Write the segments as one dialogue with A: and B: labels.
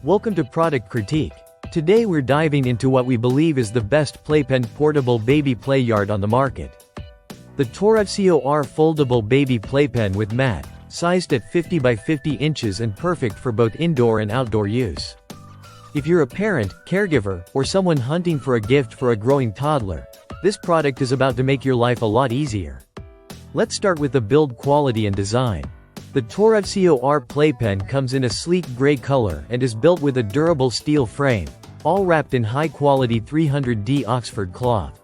A: Welcome to Product Critique. Today we're diving into what we believe is the best Playpen portable baby play yard on the market. The TOREVSIOR Foldable Baby Playpen with mat, sized at 50 by 50 inches and perfect for both indoor and outdoor use. If you're a parent, caregiver, or someone hunting for a gift for a growing toddler, this product is about to make your life a lot easier. Let's start with the build quality and design. The TOREVSIOR Playpen comes in a sleek gray color and is built with a durable steel frame, all wrapped in high-quality 300D Oxford cloth.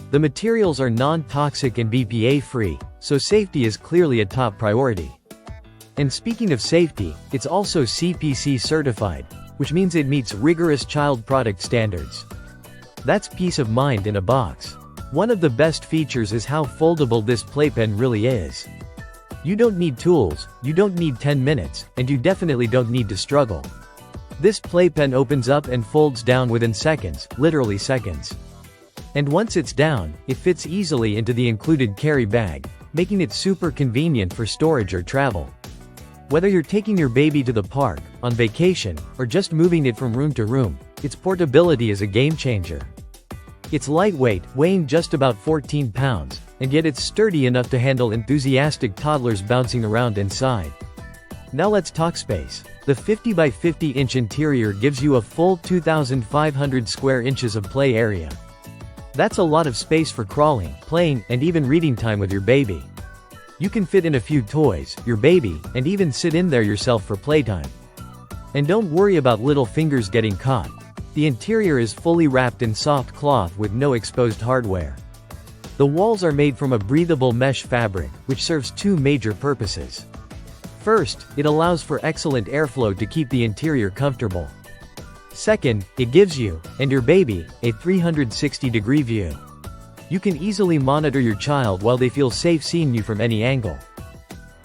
A: The materials are non-toxic and BPA-free, so safety is clearly a top priority. And speaking of safety, it's also CPC certified, which means it meets rigorous child product standards. That's peace of mind in a box. One of the best features is how foldable this playpen really is. You don't need tools, you don't need 10 minutes, and you definitely don't need to struggle. This playpen opens up and folds down within seconds, literally seconds. And once it's down, it fits easily into the included carry bag, making it super convenient for storage or travel. Whether you're taking your baby to the park, on vacation, or just moving it from room to room, its portability is a game changer. It's lightweight, weighing just about 14 pounds, and yet it's sturdy enough to handle enthusiastic toddlers bouncing around inside. Now let's talk space. The 50 by 50 inch interior gives you a full 2,500 square inches of play area. That's a lot of space for crawling, playing, and even reading time with your baby. You can fit in a few toys, your baby, and even sit in there yourself for playtime. And don't worry about little fingers getting caught. The interior is fully wrapped in soft cloth with no exposed hardware. The walls are made from a breathable mesh fabric, which serves two major purposes. First, it allows for excellent airflow to keep the interior comfortable. Second, it gives you, and your baby, a 360-degree view. You can easily monitor your child while they feel safe seeing you from any angle.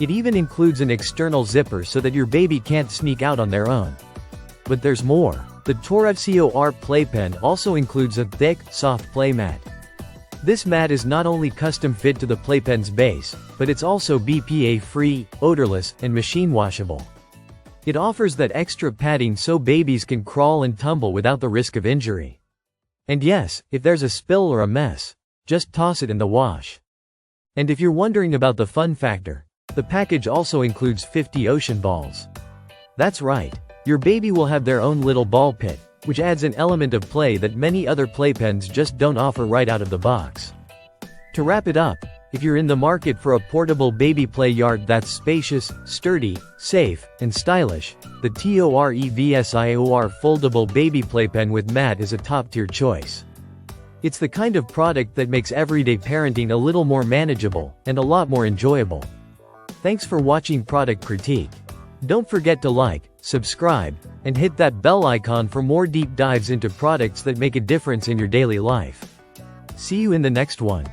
A: It even includes an external zipper so that your baby can't sneak out on their own. But there's more. The TOREVSIOR Playpen also includes a thick, soft play mat. This mat is not only custom fit to the playpen's base, but it's also BPA-free, odorless, and machine washable. It offers that extra padding so babies can crawl and tumble without the risk of injury. And yes, if there's a spill or a mess, just toss it in the wash. And if you're wondering about the fun factor, the package also includes 50 ocean balls. That's right. Your baby will have their own little ball pit, which adds an element of play that many other playpens just don't offer right out of the box. To wrap it up, if you're in the market for a portable baby play yard that's spacious, sturdy, safe, and stylish, the TOREVSIOR Foldable Baby Playpen with mat is a top-tier choice. It's the kind of product that makes everyday parenting a little more manageable, and a lot more enjoyable. Thanks for watching Product Critique. Don't forget to like, subscribe, and hit that bell icon for more deep dives into products that make a difference in your daily life. See you in the next one.